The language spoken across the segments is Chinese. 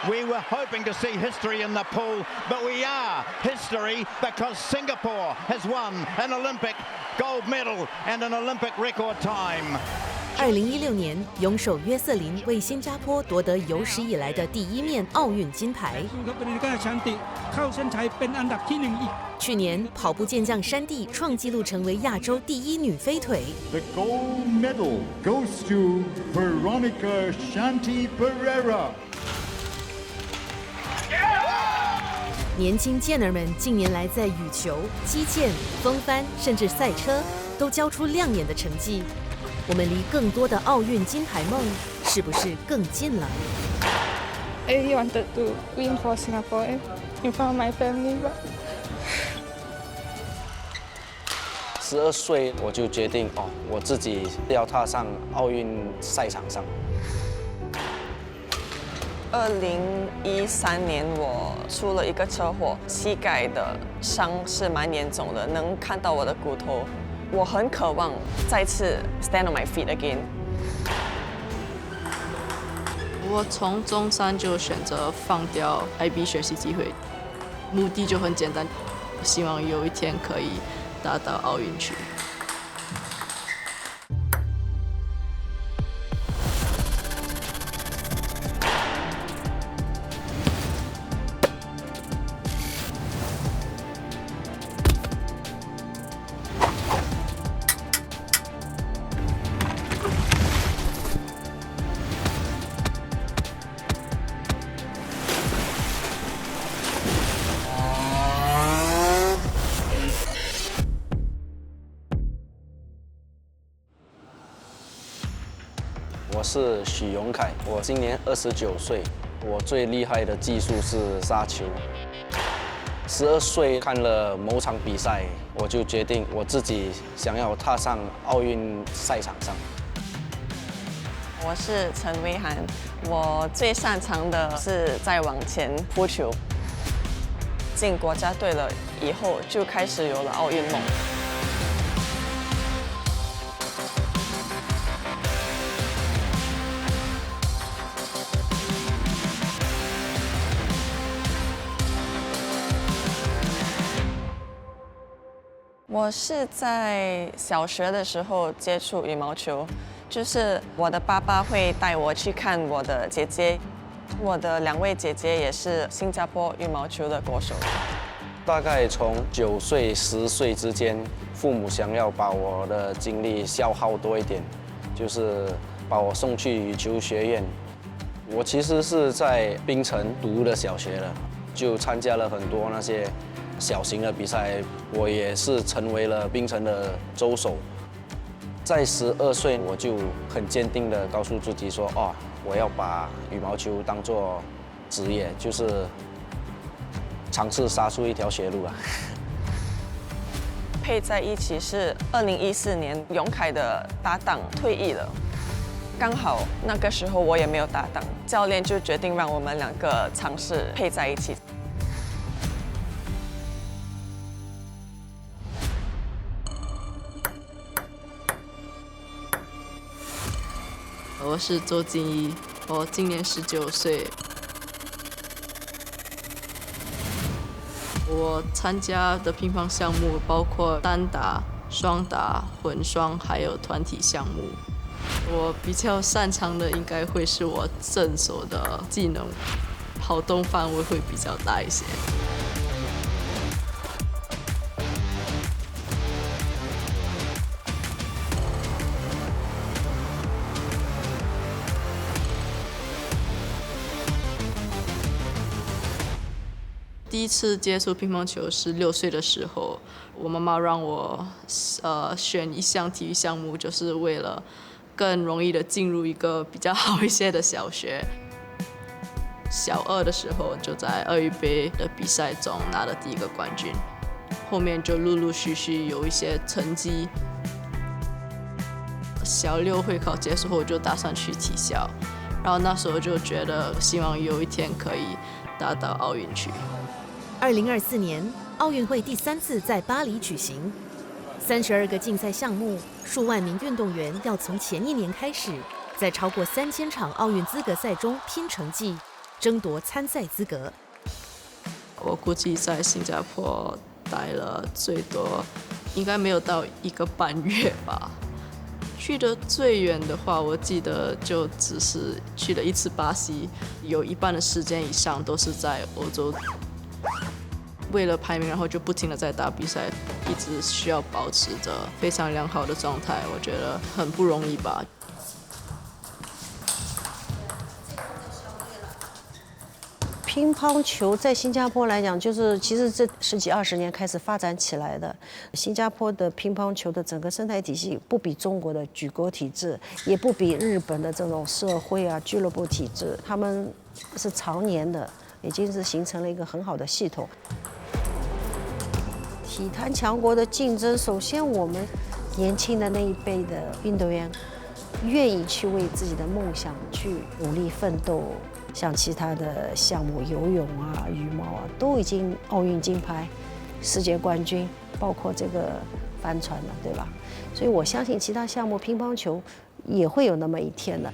We were hoping to see history in the pool, but we are history because Singapore has won an Olympic gold medal and an Olympic record time. 2016年，泳手约瑟琳为新加坡夺得有史以来的第1面奥运金牌。去年，跑步健将山地创纪录成为亚洲第1女飞腿。The gold medal goes to Veronica Shanti Pereira. 年轻健儿们近年来在羽球、击剑、风帆，甚至赛车，都交出亮眼的成绩。我们离更多的奥运金牌梦，是不是更近了 I really wanted to win for Singapore in front of my family, but 12岁我就决定我自己要踏上奥运赛场上。2013年我出了一个车祸，膝盖的伤是蛮严重的，能看到我的骨头。我很渴望再次 stand on my feet again。我从中3就选择放掉 IB 学习机会，目的就很简单，希望有一天可以达到奥运区。我是许永凯，我今年29岁，我最厉害的技术是杀球。12岁看了某场比赛，我就决定我自己想要踏上奥运赛场上。我是陈威涵，我最擅长的是在往前扑球。进国家队了以后，就开始有了奥运梦。我是在小学的时候接触羽毛球，就是我的爸爸会带我去看我的姐姐，我的2位姐姐也是新加坡羽毛球的国手。大概从9岁、10岁之间，父母想要把我的精力消耗多一点，就是把我送去羽球学院。我其实是在槟城读的小学了，就参加了很多那些小型的比赛，我也是成为了槟城的州手。在12岁，我就很坚定地告诉自己说，我要把羽毛球当作职业，就是尝试杀出一条血路啊。配在一起是2014年，永凯的搭档退役了，刚好那个时候我也没有搭档，教练就决定让我们2个尝试配在一起。我是周金怡，我今年19岁。我参加的乒乓项目包括单打、双打、混双，还有团体项目。我比较擅长的应该会是我正手的技能，跑动范围会比较大一些。第一次接触乒乓球是6岁的时候，我妈妈让我选一项体育项目，就是为了更容易的进入一个比较好一些的小学。小2的时候就在奥运杯的比赛中拿了第1个冠军，后面就陆陆续续有一些成绩。小6会考结束后就打算去体校，然后那时候就觉得希望有一天可以达到奥运区。2024年，奥运会第3次在巴黎举行，32个竞赛项目，数万名运动员要从前一年开始，在超过3000场奥运资格赛中拼成绩，争夺参赛资格。我估计在新加坡待了最多，应该没有到1个半月吧。去的最远的话，我记得就只是去了1次巴西，有一半的时间以上都是在欧洲。为了排名，然后就不停的在打比赛，一直需要保持着非常良好的状态，我觉得很不容易吧。乒乓球在新加坡来讲，其实这10几20年开始发展起来的。新加坡的乒乓球的整个生态体系不比中国的举国体制，也不比日本的这种社会啊俱乐部体制，他们是常年的，已经是形成了一个很好的系统。体坛强国的竞争，首先我们年轻的那一辈的运动员愿意去为自己的梦想去努力奋斗。像其他的项目，游泳啊、羽毛啊，都已经奥运金牌、世界冠军，包括这个帆船了，对吧？所以我相信其他项目，乒乓球也会有那么一天的。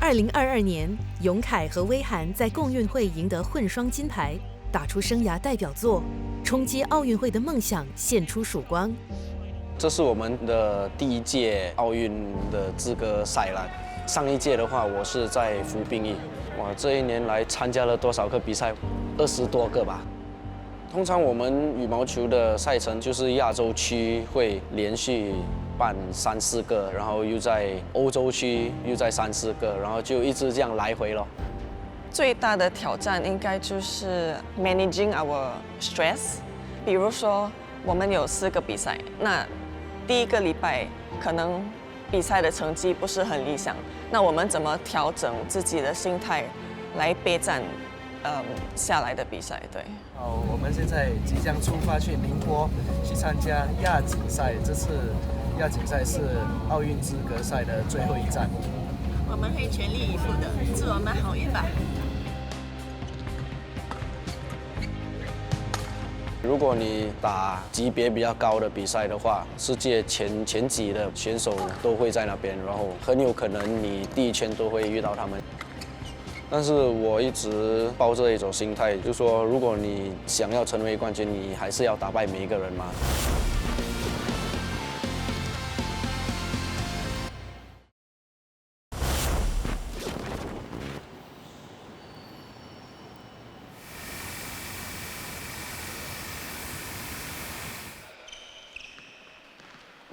2022年，永凯和威涵在共运会赢得混双金牌，打出生涯代表作，冲击奥运会的梦想现出曙光。这是我们的第1届奥运的资格赛了。上一届的话，我是在服兵役。哇，这一年来参加了多少个比赛？20多个吧。通常我们羽毛球的赛程就是亚洲区会连续办3、4个，然后又在欧洲区又在3、4个，然后就一直这样来回咯。最大的挑战应该就是 managing our stress。比如说，我们有4个比赛，那第1个礼拜可能比赛的成绩不是很理想，那我们怎么调整自己的心态来备战下来的比赛？对。我们现在即将出发去宁波去参加亚锦赛，这次亚锦赛是奥运资格赛的最后一站。我们会全力以赴的，祝我们好运吧。如果你打级别比较高的比赛的话，世界前几的选手都会在那边，然后很有可能你第1圈都会遇到他们。但是我一直抱着一种心态，就是说，如果你想要成为冠军，你还是要打败每一个人嘛。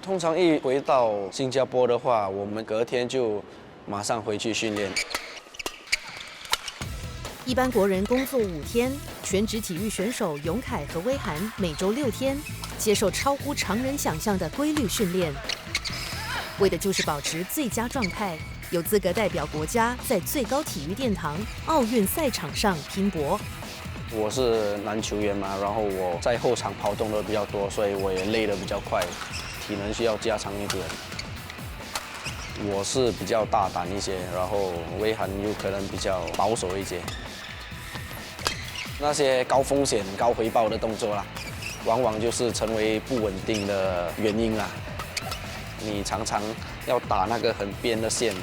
通常一回到新加坡的话，我们隔天就马上回去训练。一般国人工作5天，全职体育选手永凯和威涵每周6天，接受超乎常人想象的规律训练，为的就是保持最佳状态，有资格代表国家在最高体育殿堂奥运赛场上拼搏。我是男球员嘛，然后我在后场跑动的比较多，所以我也累得比较快。体能需要加强一点。我是比较大胆一些，然后威涵有可能比较保守一些。那些高风险高回报的动作啦，往往就是成为不稳定的原因啦。你常常要打那个很边的线，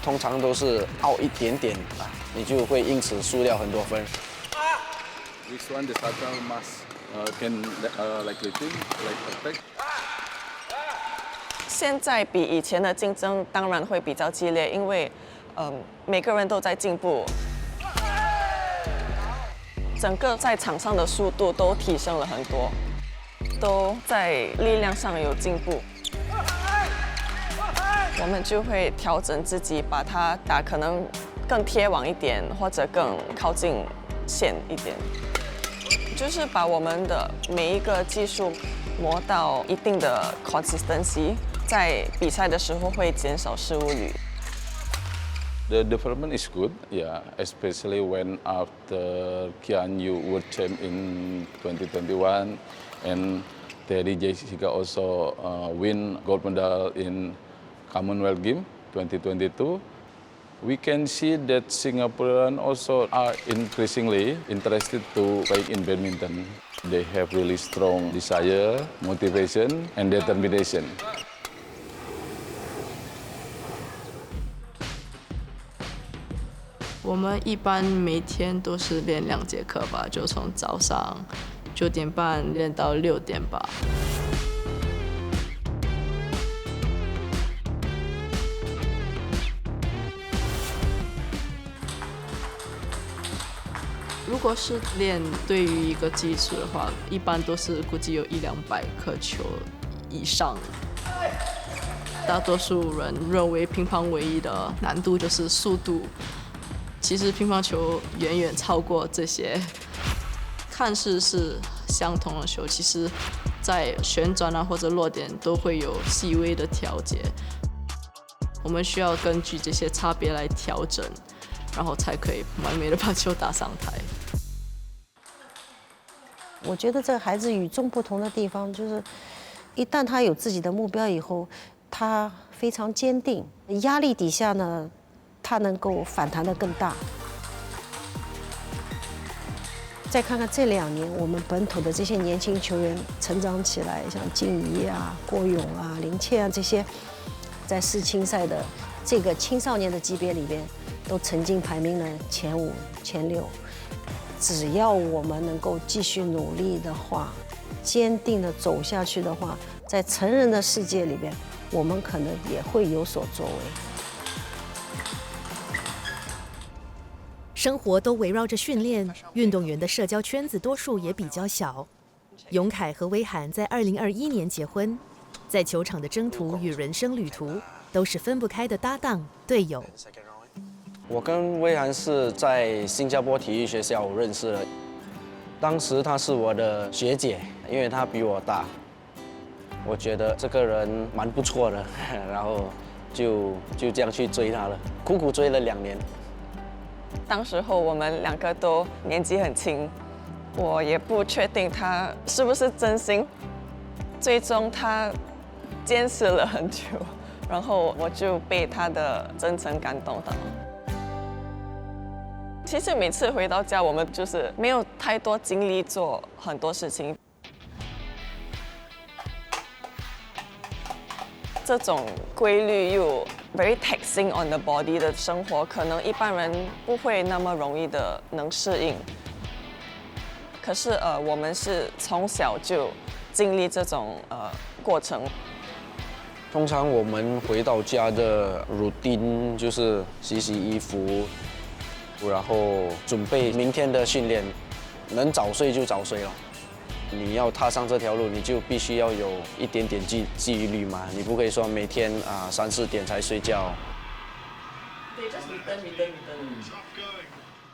通常都是凹一点点啊，你就会因此输掉很多分。This one the shuttle must can like lifting like attack. 现在比以前的竞争当然会比较激烈，因为每个人都在进步，整个在场上的速度都提升了很多，都在力量上有进步。我们就会调整自己，把它打可能更贴网一点，或者更靠近线一点，就是把我们的每一个技术磨到一定的 consistency。在比赛的时候会减少失误率。The development is good, yeah, especially when after Kian Yu World Champ in 2021 and Terry Jessica also win gold medal in Commonwealth Games 2022. We can see that Singaporeans also are increasingly interested to play in badminton. They have really strong desire, motivation, and determination. 我们一般每天都是练2节课吧，就从早上9点半练到6点吧。如果是练对于一个基础的话，一般都是估计有100-200颗球以上。大多数人认为乒乓唯一的难度就是速度，其实乒乓球远远超过这些。看似是相同的球，其实在旋转啊或者落点都会有细微的调节，我们需要根据这些差别来调整，然后才可以完美的把球打上台。我觉得这个孩子与众不同的地方就是，一旦他有自己的目标以后，他非常坚定，压力底下呢，他能够反弹得更大。再看看这2年我们本土的这些年轻球员成长起来，像金怡啊、郭勇啊、林倩啊这些，在世青赛的这个青少年的级别里边，都曾经排名了前5、前6。只要我们能够继续努力的话，坚定的走下去的话，在成人的世界里边，我们可能也会有所作为。生活都围绕着训练，运动员的社交圈子多数也比较小。永凯和威涵在2021年结婚，在球场的征途与人生旅途都是分不开的搭档队友。我跟威涵是在新加坡体育学校认识的，当时她是我的学姐，因为她比我大。我觉得这个人蛮不错的，然后就这样去追她了，苦苦追了2年。当时候我们2个都年纪很轻，我也不确定他是不是真心。最终他坚持了很久，然后我就被他的真诚感动到。其实每次回到家，我们就是没有太多精力做很多事情。这种规律又 very taxing on the body 的生活，可能一般人不会那么容易的能适应。可是我们是从小就经历这种过程。通常我们回到家的 routine 就是洗衣服，然后准备明天的训练，能早睡就早睡了。你要踏上这条路，你就必须要有一点点纪律嘛，你不可以说每天3、4点才睡觉。对，这是你灯。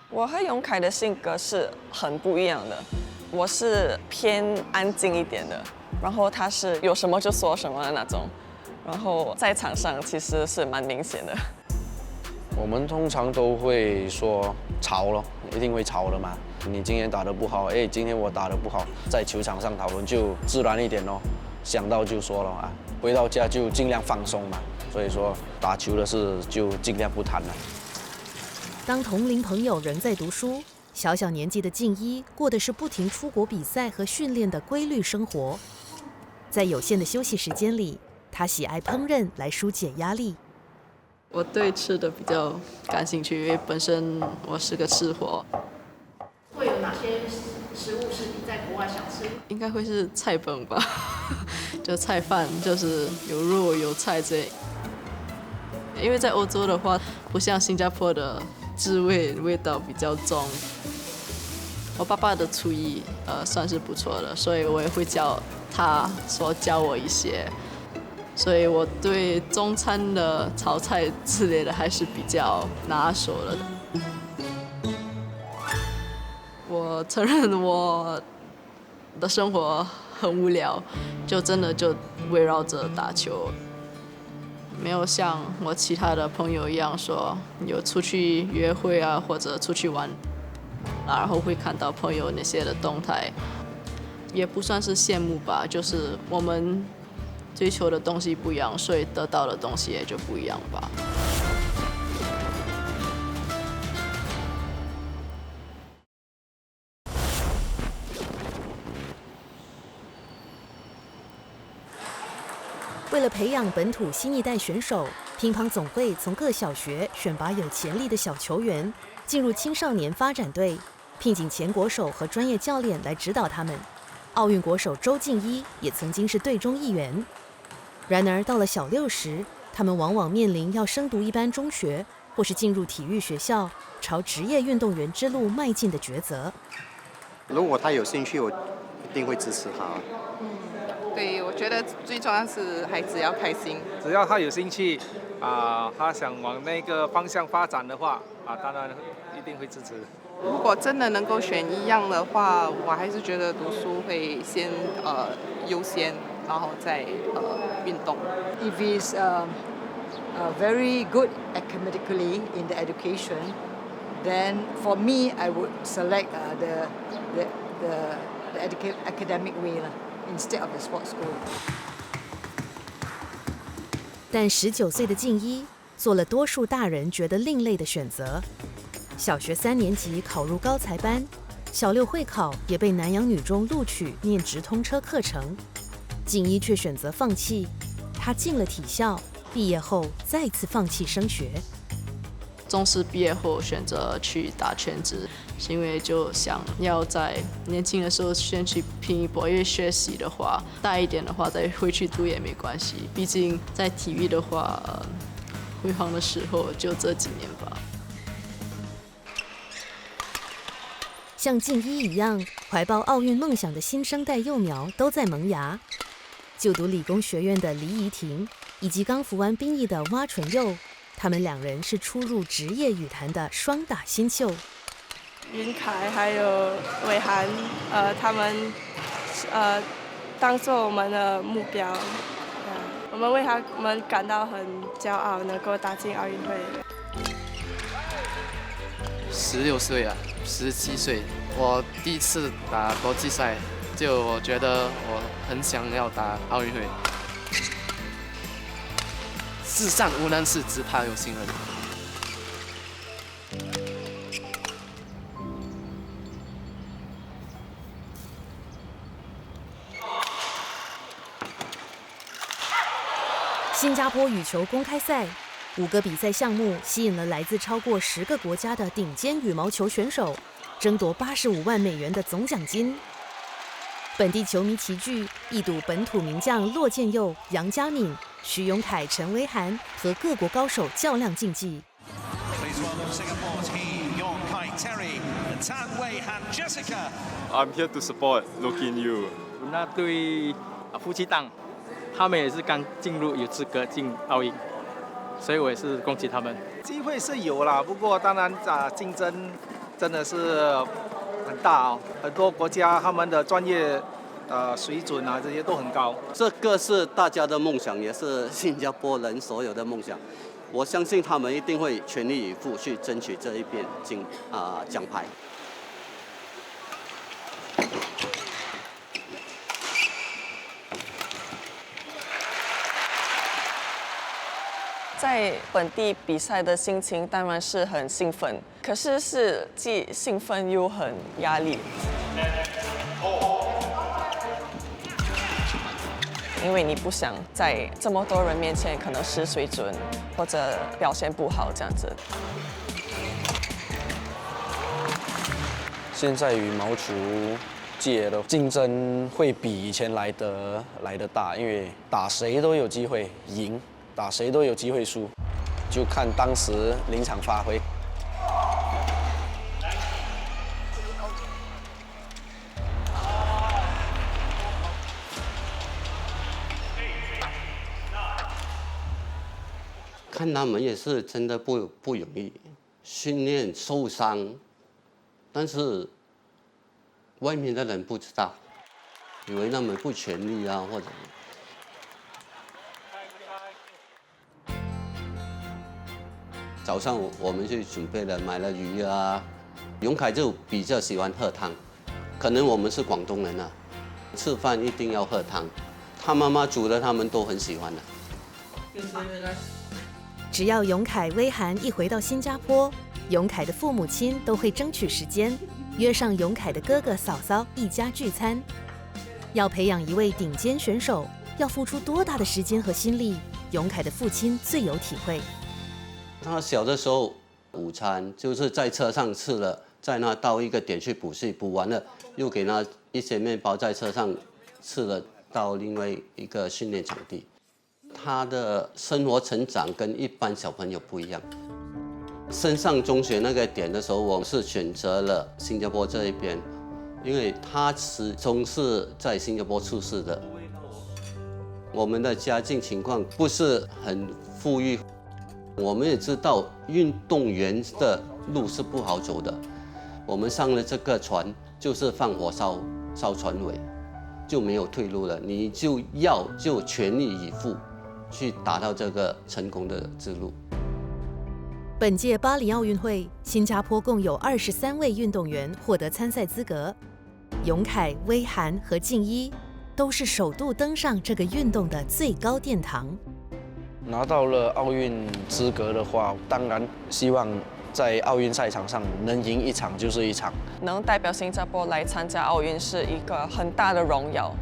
我和永凯的性格是很不一样的，我是偏安静一点的，然后他是有什么就说什么的那种，然后在场上其实是蛮明显的。我们通常都会说吵咯，一定会吵的嘛。你今天打得不好，今天我打得不好，在球场上讨论就自然一点咯，想到就说了啊。回到家就尽量放松嘛，所以说打球的事就尽量不谈了。当同龄朋友仍在读书，小小年纪的静一过的是不停出国比赛和训练的规律生活。在有限的休息时间里，他喜爱烹饪来疏解压力。我对吃的比较感兴趣，因为本身我是个吃货。会有哪些食物是你在国外想吃？应该会是菜本吧，就菜饭，就是有肉有菜这类。因为在欧洲的话，不像新加坡的味道比较重。我爸爸的厨艺算是不错的，所以我也会教他教我一些。所以我对中餐的炒菜之类的还是比较拿手的。我承认我的生活很无聊，就真的就围绕着打球，没有像我其他的朋友一样说有出去约会啊，或者出去玩，然后会看到朋友那些的动态，也不算是羡慕吧，就是我们追求的东西不一样，所以得到的东西也就不一样吧。为了培养本土新一代选手，乒乓总会从各小学选拔有潜力的小球员，进入青少年发展队，聘请前国手和专业教练来指导他们。奥运国手周静一也曾经是队中一员。然而到了小6时，他们往往面临要升读一般中学，或是进入体育学校，朝职业运动员之路迈进的抉择。如果他有兴趣，我一定会支持他。对，我觉得最重要是孩子要开心。只要他有兴趣，他想往那个方向发展的话，当然一定会支持。如果真的能够选一样的话，我还是觉得读书会先优先，然后再运动。If he's very good academically in the education, then for me I would select the academic way instead of the sports school. 但19岁的静一做了多数大人觉得另类的选择。小学3年级考入高才班，小6会考也被南洋女中录取念直通车课程。静一却选择放弃，她进了体校，毕业后再次放弃升学。中师毕业后选择去打全职，是因为就想要在年轻的时候先去拼一波，因为学习的话大一点的话再回去读也没关系，毕竟在体育的话，辉煌的时候就这几年吧。像静一一样怀抱奥运梦想的新生代幼苗都在萌芽。就读理工学院的黎怡婷，以及刚服完兵役的蛙纯佑，他们2人是初入职业羽坛的双打新秀。云凯还有伟涵，他们当做我们的目标，我们为他们感到很骄傲，能够打进奥运会。16岁啊，17岁，我第一次打国际赛，就我觉得我很想要打奥运会。世上无难事，只怕有心人。新加坡羽球公开赛，5个比赛项目吸引了来自超过10个国家的顶尖羽毛球选手，争夺85万美元的总奖金。本地球迷齐聚，一睹本土名将骆建佑、杨嘉敏、徐永凯、陈威涵和各国高手较量竞技。I'm here to support Lokin Yu。那对夫妻档，他们也是刚进入有资格进奥运，所以我也是恭喜他们。机会是有啦，不过当然竞争真的是很大哦，很多国家他们的专业水准这些都很高。这个是大家的梦想，也是新加坡人所有的梦想。我相信他们一定会全力以赴去争取这一边奖牌。在本地比赛的心情当然是很兴奋，可是既兴奋又很压力，因为你不想在这么多人面前可能失水准或者表现不好这样子。现在羽毛球界的竞争会比以前来得大，因为打谁都有机会赢。打谁都有机会输，就看当时临场发挥。看他们也是真的不容易，训练受伤，但是外面的人不知道，以为他们不全力或者。早上我们就准备了买了鱼永凯就比较喜欢喝汤，可能我们是广东人吃饭一定要喝汤，他妈妈煮的他们都很喜欢的。只要永凯、威涵一回到新加坡，永凯的父母亲都会争取时间，约上永凯的哥哥嫂嫂一家聚餐。要培养一位顶尖选手，要付出多大的时间和心力，永凯的父亲最有体会。他小的时候午餐就是在车上吃了，在那到一个点去补习，补完了又给那一些面包在车上吃了，到另外一个训练场地。他的生活成长跟一般小朋友不一样。升上中学那个点的时候，我是选择了新加坡这一边，因为他始终是在新加坡出世的。我们的家境情况不是很富裕，我们也知道运动员的路是不好走的。我们上了这个船，就是放火烧船尾，就没有退路了。你就全力以赴去达到这个成功的之路。本届巴黎奥运会，新加坡共有23位运动员获得参赛资格，永凯、威涵和静一都是首度登上这个运动的最高殿堂。拿到了奥运资格的话，当然希望在奥运赛场上能赢一场就是一场。能代表新加坡来参加奥运是一个很大的荣耀，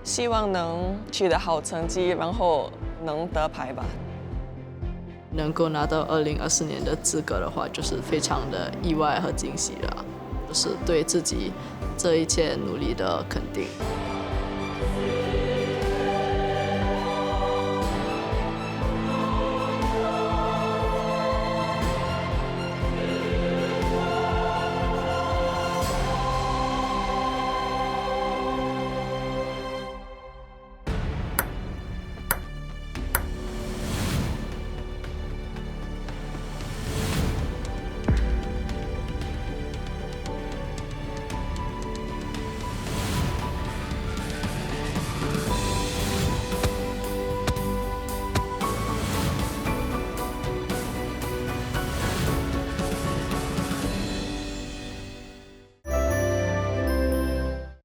希望能取得好成绩，然后能得牌吧。能够拿到2024年的资格的话，就是非常的意外和惊喜了，就是对自己这一切努力的肯定。